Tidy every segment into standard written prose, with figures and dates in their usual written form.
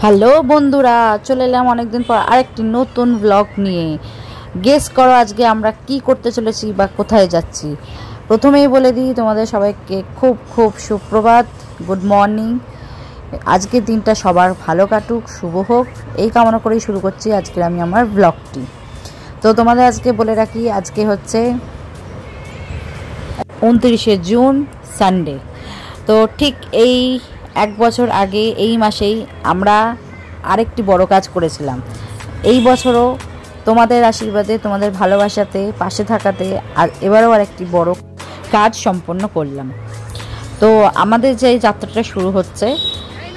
Hello বন্ধুরা, চলে এলাম অনেকদিন পর আরেকটি নতুন ব্লগ নিয়ে। গেস করো আজকে আমরা কি করতে চলেছি বা কোথায় যাচ্ছি। প্রথমেই বলে দিই তোমাদের সবাইকে খুব খুব সুপ্রভাত, গুড মর্নিং। আজকের দিনটা সবার ভালো কাটুক, শুভ হোক, এই কামনা করেই শুরু করছি আজকের আমি আমার ব্লগটি। তো তোমাদের আজকে বলে রাখি, আজকে হচ্ছে 29শে জুন, সানডে। তো ঠিক এই এক বছর আগে এই মাসেই আমরা আরেকটি বড় কাজ করেছিলাম। এই বছরও তোমাদের আশীর্বাদে, তোমাদের ভালোবাসাতে, পাশে থাকাতে আর এবারও আরেকটি বড় কাজ সম্পন্ন করলাম। তো আমাদের যে যাত্রাটা শুরু হচ্ছে,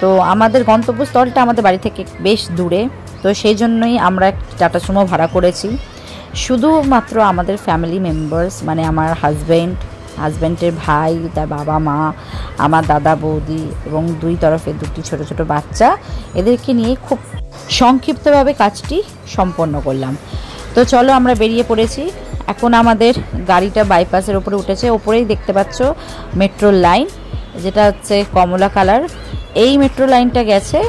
তো আমাদের গন্তব্যস্থলটা আমাদের বাড়ি থেকে বেশ দূরে। তো সেই জন্যই আমরা টাটা সুমো ভাড়া করেছি। শুধুমাত্র আমাদের ফ্যামিলি মেম্বার্স, মানে আমার হাজব্যান্ডের ভাই, তার বাবা মা, আমার দাদা বৌদি এবং দুই তরফে দুটি ছোট ছোট বাচ্চা, এদেরকে নিয়ে খুব সংক্ষিপ্তভাবে কাজটি সম্পন্ন করলাম। তো চলো আমরা বেরিয়ে পড়েছি। এখন আমাদের গাড়িটা বাইপাসের ওপরে উঠেছে। ওপরেই দেখতে পাচ্ছ মেট্রো লাইন, যেটা হচ্ছে কমলা কালার। এই মেট্রো লাইনটা গেছে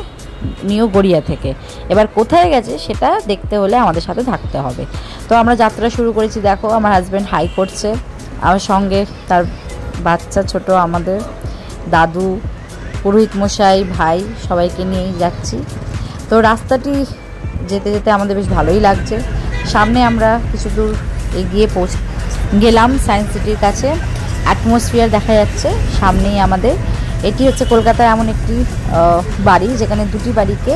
নিউ গড়িয়া থেকে। এবার কোথায় গেছে সেটা দেখতে হলে আমাদের সাথে থাকতে হবে। তো আমরা যাত্রা শুরু করেছি। দেখো আমার হাজব্যান্ড হাই করছে, আমার সঙ্গে তার বাচ্চা ছোট, আমাদের দাদু, পুরোহিত মশাই, ভাই, সবাইকে নিয়েই যাচ্ছি। তো রাস্তাটি যেতে যেতে আমাদের বেশ ভালোই লাগছে। সামনে আমরা কিছু দূর এগিয়ে গেলাম সায়েন্স সিটির কাছে। অ্যাটমসফিয়ার দেখা যাচ্ছে সামনেই আমাদের। এটি হচ্ছে কলকাতায় এমন একটি বাড়ি যেখানে দুটি বাড়িকে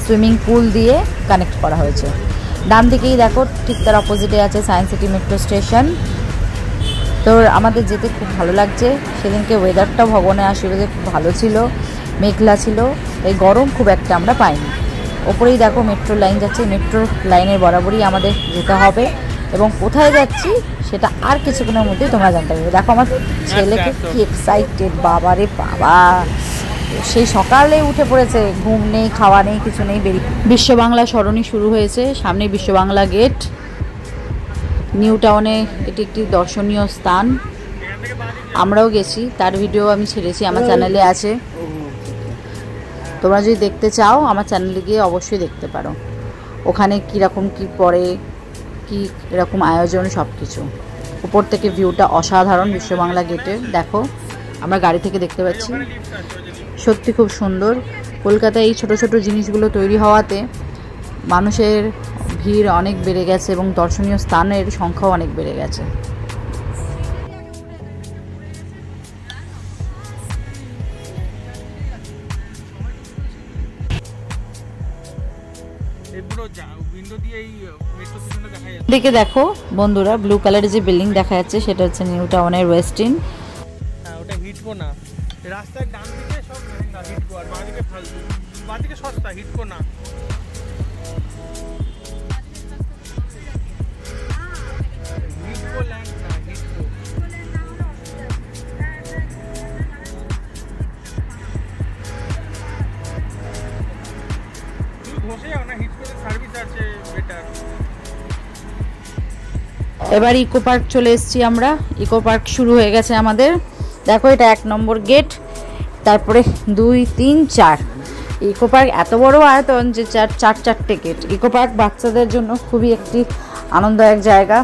সুইমিং পুল দিয়ে কানেক্ট করা হয়েছে। ডান দিকেই দেখো, ঠিক তার অপোজিটে আছে সায়েন্স সিটি মেট্রো স্টেশন। তো আমাদের যেতে খুব ভালো লাগছে। সেদিনকে ওয়েদারটাও ভগবানের আশীর্বাদে খুব ভালো ছিল, মেঘলা ছিল, এই গরম খুব একটা আমরা পাইনি। ওপরেই দেখো মেট্রো লাইন যাচ্ছে। মেট্রো লাইনের বরাবরই আমাদের যেতে হবে এবং কোথায় যাচ্ছি সেটা আর কিছুক্ষণের মধ্যেই তোমরা জানতে পারবে। দেখো আমার ছেলেকে কি এক্সাইটেড, বাবা রে বাবা, সেই সকালে উঠে পড়েছে, ঘুম নেই, খাওয়া নেই, কিছু নেই, বেরিয়ে। বিশ্ব বাংলা সরণি শুরু হয়েছে, সামনে বিশ্ব বাংলা গেট, নিউ টাউনে। এটি একটি দর্শনীয় স্থান, আমরাও গেছি, তার ভিডিও আমি ছেড়েছি, আমার চ্যানেলে আছে। তোমরা যদি দেখতে চাও আমার চ্যানেলে গিয়ে অবশ্যই দেখতে পারো। ওখানে কীরকম কী পড়ে, কী এরকম আয়োজন, সব কিছু। উপর থেকে ভিউটা অসাধারণ বিশ্ব বাংলা গেটের। দেখো আমরা গাড়ি থেকে দেখতে পাচ্ছি, সত্যি খুব সুন্দর। কলকাতায় এই ছোট ছোট জিনিসগুলো তৈরি হওয়াতে মানুষের ভিড় অনেক বেড়ে গেছে এবং দর্শনীয় স্থানের সংখ্যাও অনেক বেড়ে গেছে। দিকে দেখো বন্ধুরা, ব্লু কালারের যে বিল্ডিং দেখা যাচ্ছে সেটা হচ্ছে নিউ টাউনের ওয়েস্টিন। ওটা হিটকো না, রাস্তার ডান দিকে সব মহঙ্গা হিটকো, আর বাঁ দিকে ফালতু, বাঁ দিকে সস্তা, হিটকো না। হিটকো ল্যান্ড না, হিটকো। তুমি বসে যাও না, হিটকোতে সার্ভিস আছে বেটার। এবার ইকো পার্ক চলে এসেছি আমরা। ইকো পার্ক শুরু হয়ে গেছে আমাদের। দেখো এটা 1 নম্বর গেট, তারপরে 2, 3, 4। ইকো পার্ক এত বড় আয়তন যে 4 গেট। ইকো পার্ক বাচ্চাদের জন্য খুবই একটি আনন্দদায়ক জায়গা।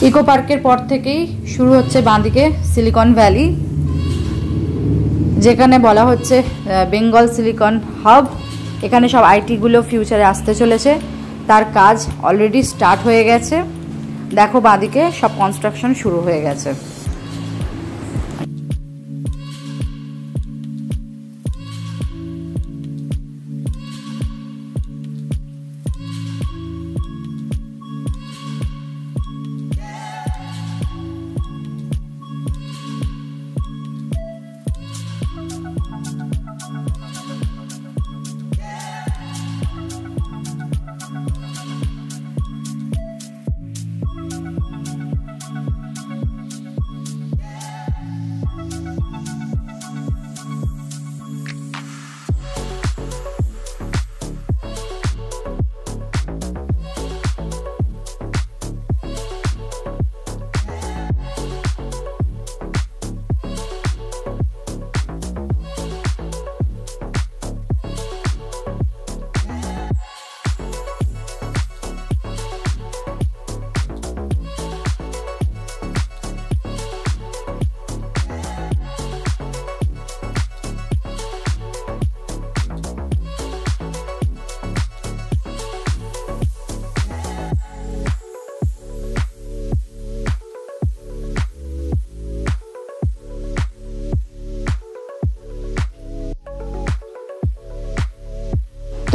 ইকো পার্কের পর থেকেই শুরু হচ্ছে বাঁদিকে সিলিকন ভ্যালি, যেখানে বলা হচ্ছে বেঙ্গল সিলিকন হাব। এখানে সব আইটিগুলো ফিউচারে আসতে চলেছে, তার কাজ অলরেডি স্টার্ট হয়ে গেছে। দেখো বাঁদিকে সব কনস্ট্রাকশন শুরু হয়ে গেছে।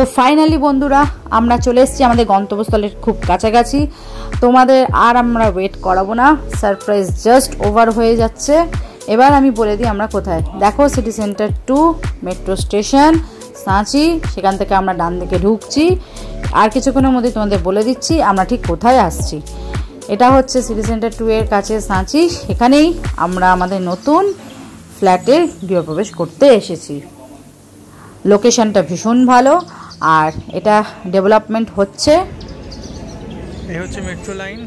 তো ফাইনালি বন্ধুরা আমরা চলে এসেছি আমাদের গন্তব্যস্থলের খুব কাছাকাছি। তোমাদের আর আমরা ওয়েট করাবো না, সারপ্রাইজ জাস্ট ওভার হয়ে যাচ্ছে। এবার আমি বলে দিই আমরা কোথায়। দেখো সিটি সেন্টার 2 মেট্রো স্টেশন সাঁচি, সেখান থেকে আমরা ডান দিকে ঢুকছি। আর কিছুক্ষণের মধ্যে তোমাদের বলে দিচ্ছি আমরা ঠিক কোথায় আসছি। এটা হচ্ছে সিটি সেন্টার 2 এর কাছে সাঁচি, সেখানেই আমরা আমাদের নতুন ফ্ল্যাটের গৃহপ্রবেশ করতে এসেছি। লোকেশনটা ভীষণ ভালো আর এটা ডেভেলপমেন্ট হচ্ছে। এই হচ্ছে মেট্রো লাইন,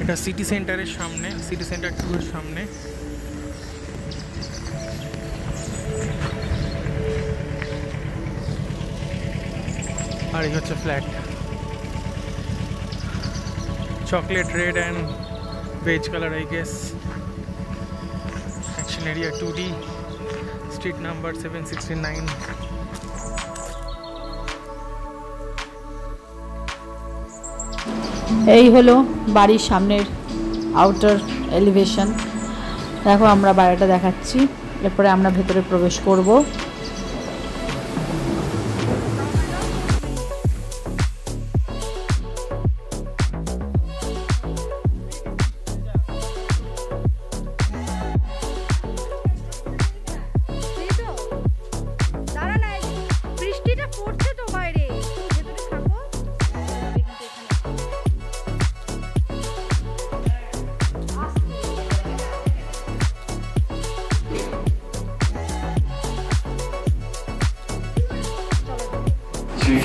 এটা সিটি সেন্টারের সামনে, সিটি সেন্টার 2 এর সামনে। আর এই হচ্ছে flat, chocolate red and beige colour I guess. Action area 2D, street number 769। এই হলো বাড়ির সামনের আউটার এলিভেশন। দেখো আমরা বাড়িটা দেখাচ্ছি, এরপরে আমরা ভেতরে প্রবেশ করব।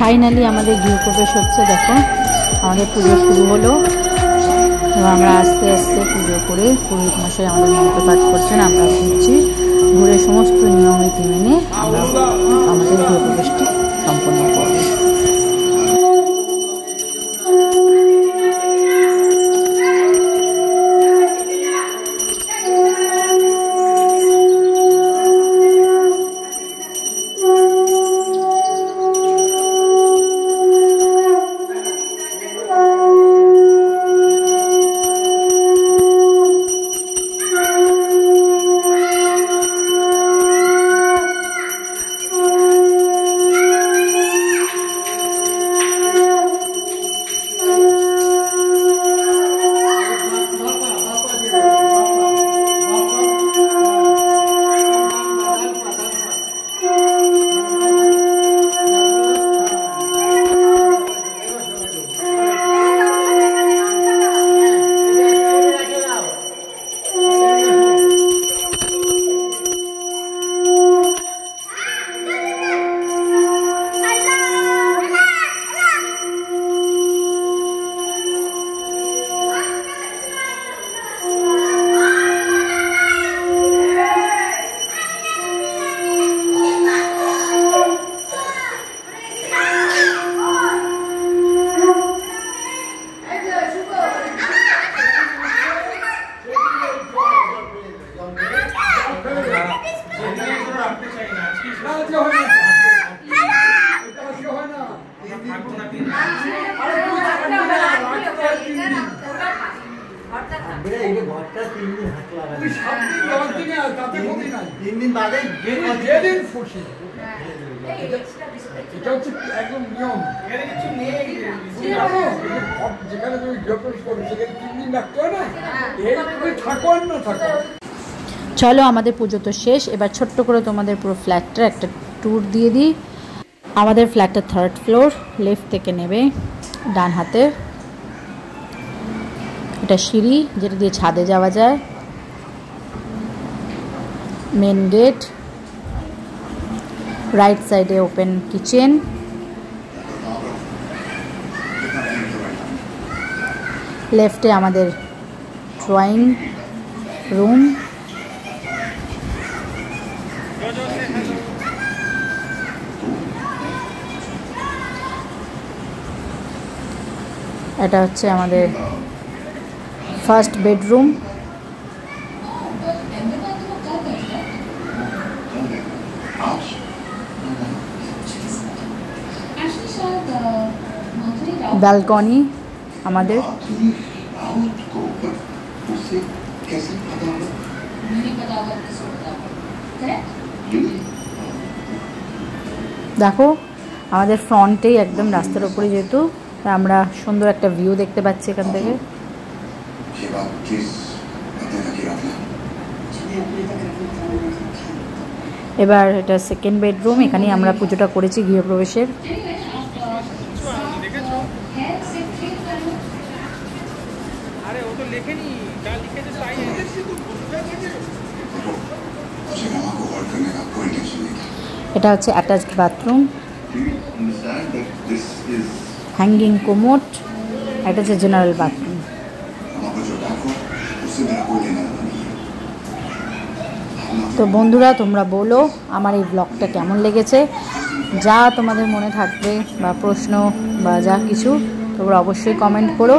ফাইনালি আমাদের গৃহপ্রবেশ হচ্ছে। দেখো আমাদের পুজো শুরু হলো, আমরা আস্তে আস্তে পুজো করে পুরোহিত মশাই আমাদের মন্ত্র পাঠ করছেন, আমরা ঘুরছি। ঘুরে সমস্ত নিয়ম রীতি মেনে আমরা আমাদের গৃহপ্রবেশটি সম্পন্ন করব। একদম নিয়ম যেখানে তুমি গৃহপ্রবেশ করো সেখানে 3 দিন রাখতে হয় না, এই তুমি থাকো আর না থাকো। চলো আমাদের পুজো তো শেষ, এবার ছোট্ট করে তোমাদের পুরো ফ্ল্যাটটার একটা ট্যুর দিয়ে দিই। আমাদের ফ্ল্যাটটা 3rd ফ্লোর, লেফট থেকে নেবে ডান হাতে, এটা সিঁড়ি যেটা দিয়ে ছাদে যাওয়া যায়, মেন গেট, রাইট সাইডে ওপেন কিচেন, লেফটে আমাদের ড্রয়িং রুম, এটা হচ্ছে আমাদের ফার্স্ট বেডরুম, ব্যালকনি আমাদের, দেখো আমাদের ফ্রন্টেই একদম রাস্তার উপরে, যেহেতু আমরা সুন্দর একটা ভিউ দেখতে পাচ্ছি এখান থেকে। এবার এটা সেকেন্ড বেডরুম, এখানেই আমরা পুজোটা করেছি গৃহপ্রবেশের। এটা হচ্ছে অ্যাটাচড বাথরুম, হ্যাঙ্গিং কোমোট, এটা হচ্ছে জেনারেল বাথরুম। তো বন্ধুরা তোমরা বলো আমার এই ব্লগটা কেমন লেগেছে, যা তোমাদের মনে থাকবে বা প্রশ্ন বা যা কিছু তোমরা অবশ্যই কমেন্ট করো।